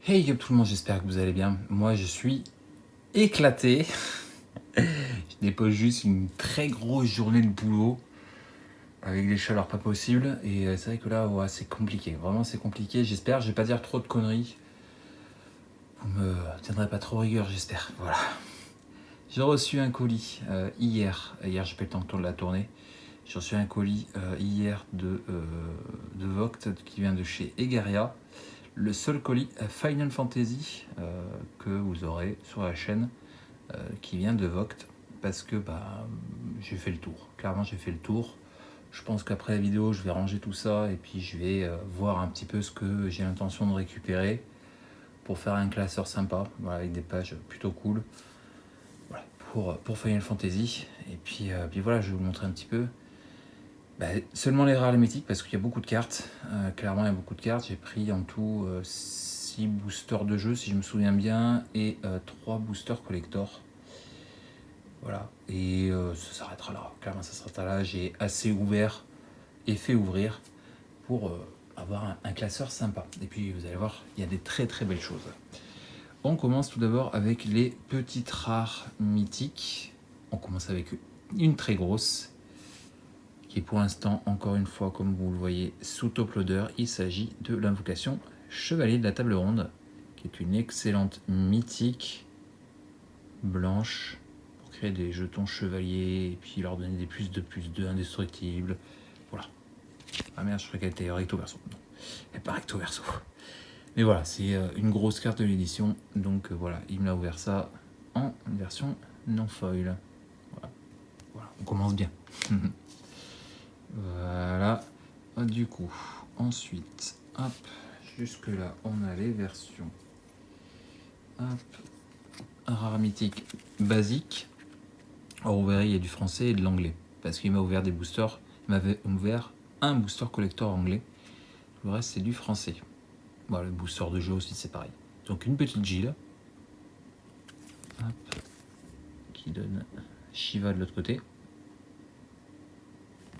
Hey yo tout le monde, j'espère que vous allez bien. Moi je suis éclaté. Je dépose juste une très grosse journée de boulot avec des chaleurs pas possibles. Et c'est vrai que là ouais, c'est compliqué, vraiment c'est compliqué. J'espère, je vais pas dire trop de conneries. Vous me tiendrez pas trop rigueur, j'espère. Voilà. J'ai reçu un colis hier j'ai pas eu le temps de la tourner. J'ai reçu un colis hier de Vogt qui vient de chez Egaria. Le seul colis Final Fantasy que vous aurez sur la chaîne qui vient de Vogt parce que j'ai fait le tour. Clairement j'ai fait le tour. Je pense qu'après la vidéo je vais ranger tout ça et puis je vais voir un petit peu ce que j'ai l'intention de récupérer pour faire un classeur sympa, voilà, avec des pages plutôt cool, voilà, pour Final Fantasy. Et puis voilà, je vais vous montrer un petit peu. Seulement les rares, les mythiques, parce qu'il y a beaucoup de cartes. Clairement, il y a beaucoup de cartes. J'ai pris en tout 6 boosters de jeu, si je me souviens bien, et 3 boosters collector. Voilà, et ça s'arrêtera là. Clairement, ça s'arrêtera là. J'ai assez ouvert et fait ouvrir pour avoir un classeur sympa. Et puis, vous allez voir, il y a des très très belles choses. On commence tout d'abord avec les petites rares mythiques. On commence avec une très grosse, qui est pour l'instant, encore une fois, comme vous le voyez, sous top loader. Il s'agit de l'invocation Chevalier de la Table Ronde, qui est une excellente mythique blanche pour créer des jetons chevaliers et puis leur donner des +2/+2 indestructibles. Voilà. Ah merde, je croyais qu'elle était recto verso. Non, elle n'est pas recto verso. Mais voilà, c'est une grosse carte de l'édition. Donc voilà, il me l'a ouvert ça en version non foil. Voilà, on commence bien. Voilà, du coup, ensuite, hop, jusque là, on a les versions. Hop, rare mythique basique. Alors, vous verrez, il y a du français et de l'anglais, parce qu'il m'a ouvert des boosters, il m'avait ouvert un booster collector anglais. Le reste, c'est du français. Voilà, le booster de jeu aussi, c'est pareil. Donc, une petite Jill, hop, qui donne Shiva de l'autre côté.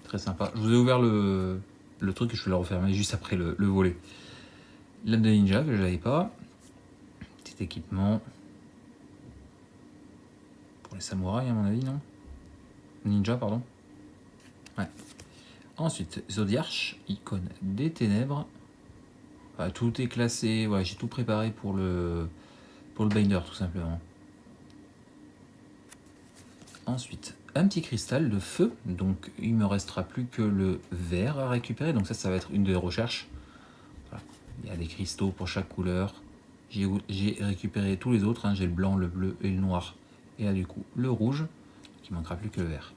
Très sympa. Je vous ai ouvert le truc et je vais le refermer juste après le volet. Lame de ninja que je n'avais pas. Petit équipement. Pour les samouraïs à mon avis, non? Ninja, pardon. Ouais. Ensuite, Zodiarch, icône des ténèbres. Tout est classé, ouais, j'ai tout préparé pour le binder tout simplement. Ensuite, un petit cristal de feu, donc il me restera plus que le vert à récupérer, donc ça va être une des recherches. Voilà. Il y a des cristaux pour chaque couleur. J'ai récupéré tous les autres, hein. J'ai le blanc, le bleu et le noir. Et là du coup le rouge, qui manquera plus que le vert.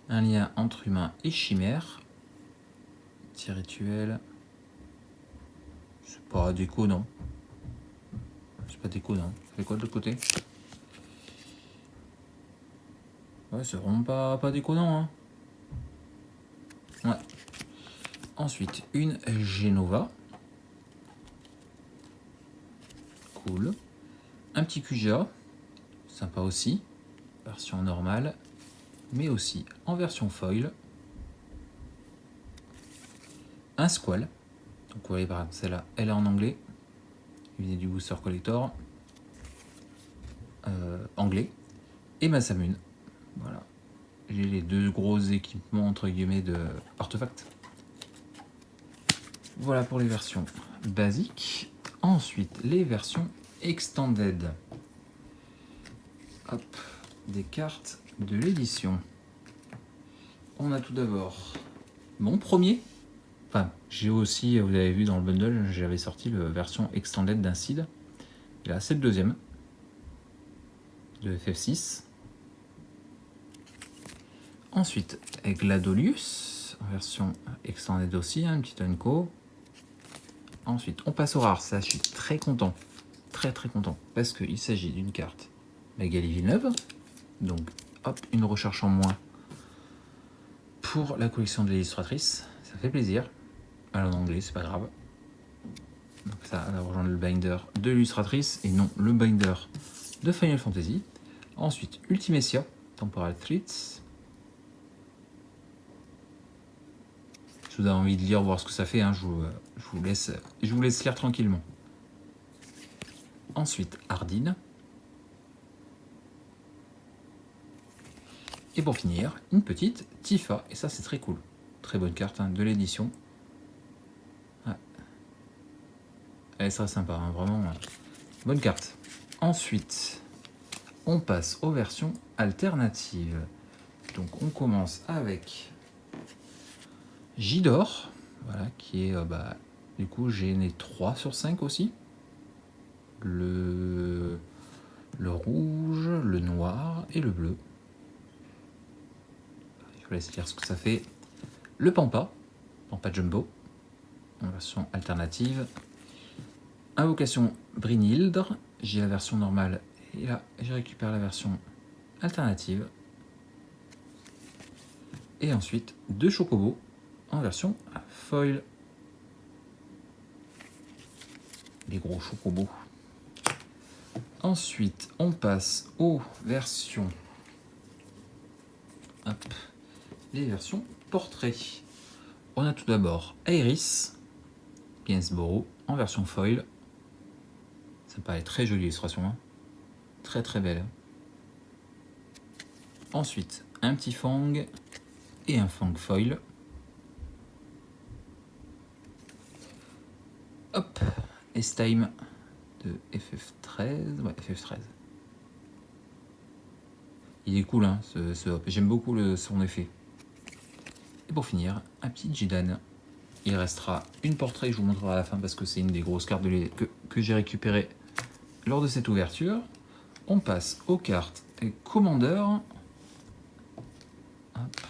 Un lien entre humain et chimère. Petit rituel. C'est pas déco, non. C'est pas déco, non. Ça fait quoi de l'autre côté? Ouais, c'est vraiment pas déconnant, hein. Ouais. Ensuite, une Genova. Cool. Un petit Kuja. Sympa aussi. Version normale. Mais aussi en version foil. Un Squall. Donc vous voyez par exemple celle-là, elle est en anglais. Il vient du booster collector. Anglais. Et Masamune. Voilà. J'ai les deux gros équipements entre guillemets de artefacts. Voilà pour les versions basiques. Ensuite, les versions extended. Hop, des cartes de l'édition. On a tout d'abord mon premier. Enfin, j'ai aussi, vous avez vu dans le bundle, j'avais sorti la version extended d'un Cid. Et là, c'est le deuxième de FF6. Ensuite, Gladolius, en version extended aussi, un petit Unco. Ensuite, on passe au rare. Ça, je suis très content. Très content. Parce qu'il s'agit d'une carte Magali Villeneuve. Donc, hop, une recherche en moins pour la collection de l'illustratrice. Ça fait plaisir. Elle en anglais, c'est pas grave. Donc ça va rejoindre le binder de l'illustratrice et non le binder de Final Fantasy. Ensuite, Ultimecia, Temporal Threats. Si vous avez envie de lire, voir ce que ça fait, hein, je vous laisse lire tranquillement. Ensuite, Ardine. Et pour finir, une petite Tifa. Et ça, c'est très cool. Très bonne carte hein, de l'édition. Ouais. Elle est très sympa, hein, vraiment. Bonne carte. Ensuite, on passe aux versions alternatives. Donc, on commence avec Jidor. Voilà, qui est... du coup, j'ai né 3 sur 5 aussi. Le rouge, le noir et le bleu. Je vous laisse lire ce que ça fait. Le Pampa Jumbo, en version alternative. Invocation Brynhildr, j'ai la version normale et là je récupère la version alternative. Et ensuite 2 chocobos en version foil. Les gros chocobos. Ensuite on passe aux versions. Hop, les versions portrait. On a tout d'abord Aeris Gainsborough en version foil. Ça paraît très jolie l'illustration, hein. Très très belle. Ensuite, un petit Fang et un Fang foil. Hop, S-Time de FF13. Ouais, FF13. Il est cool, hein, ce hop. J'aime beaucoup son effet. Et pour finir, un petit Jidan. Il restera une portrait, je vous montrerai à la fin parce que c'est une des grosses cartes que j'ai récupérées lors de cette ouverture. On passe aux cartes et commandeurs. Hop.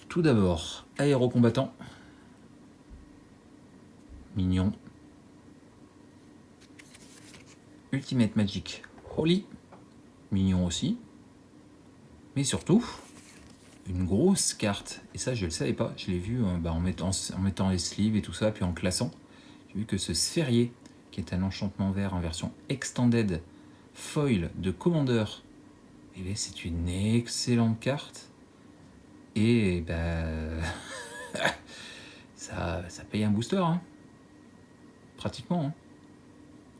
Tout d'abord, aérocombattant. Mignon. Ultimate Magic Holy. Mignon aussi. Mais surtout, une grosse carte. Et ça, je ne le savais pas. Je l'ai vu en mettant les sleeves et tout ça, puis en classant. J'ai vu que ce sphérié, qui est un enchantement vert en version extended foil de commandeur, eh bien, c'est une excellente carte. Et ça paye un booster, hein. Pratiquement. Hein.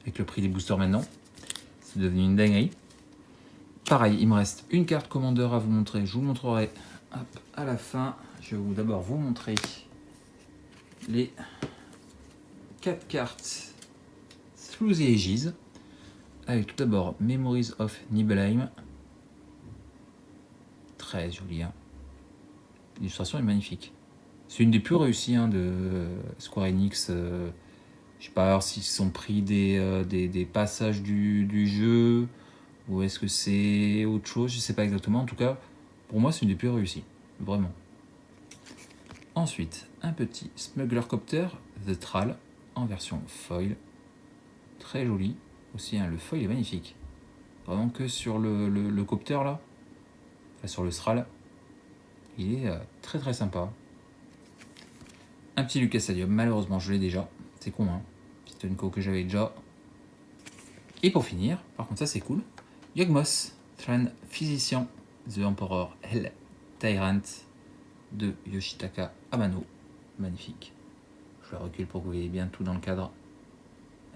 Avec le prix des boosters maintenant, c'est devenu une dinguerie. Pareil, il me reste une carte commandeur à vous montrer. Je vous montrerai hop, à la fin. Je vais d'abord vous montrer les 4 cartes sous les Aegis. Avec tout d'abord Memories of Nibelheim. Très joli. Hein. L'illustration est magnifique. C'est une des plus réussies hein, de Square Enix. Je sais pas s'ils sont pris des passages du jeu ou est-ce que c'est autre chose, je sais pas exactement. En tout cas, pour moi, c'est une des plus réussies. Vraiment. Ensuite, un petit Smuggler Copter, The Thrall, en version foil. Très joli. Aussi, hein, le foil est magnifique. Vraiment que sur le copter là, enfin, sur le Thrall, il est très très sympa. Un petit Lucas Stadium, malheureusement je l'ai déjà. C'est con, hein. Petit Unco que j'avais déjà. Et pour finir, par contre ça c'est cool, Yugmoth, Tran Physician, The Emperor Hell Tyrant de Yoshitaka Amano. Magnifique. Je la recule pour que vous voyez bien tout dans le cadre.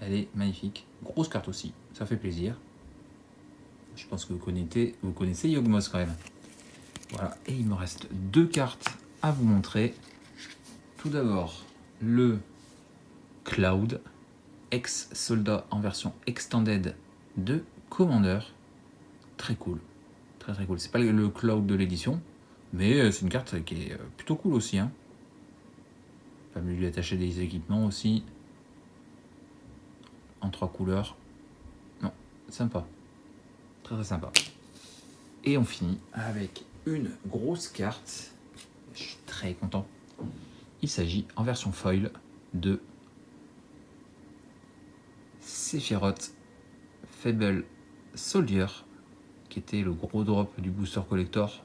Elle est magnifique. Grosse carte aussi, ça fait plaisir. Je pense que vous connaissez Yugmoth quand même. Voilà, et il me reste 2 cartes à vous montrer. Tout d'abord, le Cloud, ex-soldat en version extended de Commander. Très cool. Très très cool. C'est pas le Cloud de l'édition, mais c'est une carte qui est plutôt cool aussi. Hein. Pas mieux lui attacher des équipements aussi. En 3 couleurs. Non, sympa. Très très sympa. Et on finit avec une grosse carte. Je suis très content. Il s'agit en version foil de Sephiroth Fable Soldier, qui était le gros drop du booster collector.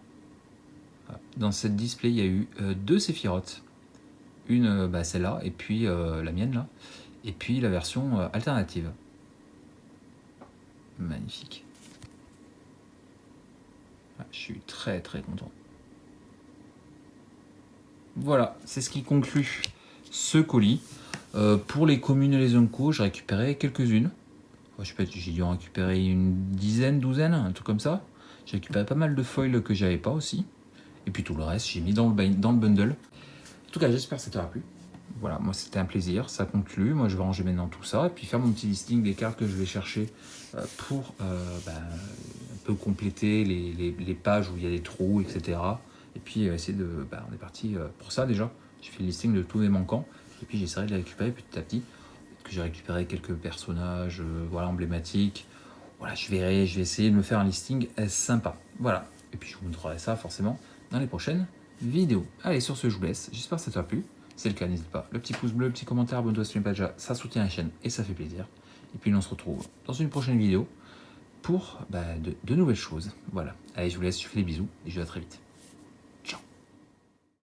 Dans cette display, il y a eu 2 Sephiroth. Une, celle-là, et puis la mienne là. Et puis la version alternative. Magnifique. Je suis très très content. Voilà, c'est ce qui conclut ce colis. Pour les communes et les Onco, j'ai récupéré quelques-unes. Je sais pas, j'ai dû en récupérer une dizaine, douzaine, un truc comme ça. J'ai récupéré pas mal de foils que j'avais pas aussi. Et puis tout le reste, j'ai mis dans le bundle. En tout cas, j'espère que ça t'aura plu. Voilà, moi c'était un plaisir, ça conclut. Moi je vais ranger maintenant tout ça et puis faire mon petit listing des cartes que je vais chercher pour un peu compléter les pages où il y a des trous, etc. Et puis essayer de. On est parti pour ça déjà. J'ai fait le listing de tous les manquants et puis j'essaierai de les récupérer petit à petit. Que j'ai récupéré quelques personnages voilà, emblématiques. Voilà, je vais essayer de me faire un listing sympa. Voilà, et puis je vous montrerai ça forcément dans les prochaines vidéos. Allez, sur ce, je vous laisse. J'espère que ça t'a plu. Si c'est le cas, n'hésite pas. Le petit pouce bleu, le petit commentaire, abonne-toi si tu n'es pas déjà, ça soutient la chaîne et ça fait plaisir. Et puis on se retrouve dans une prochaine vidéo pour de nouvelles choses. Voilà. Allez, je vous laisse, je fais des bisous et je vous dis à très vite.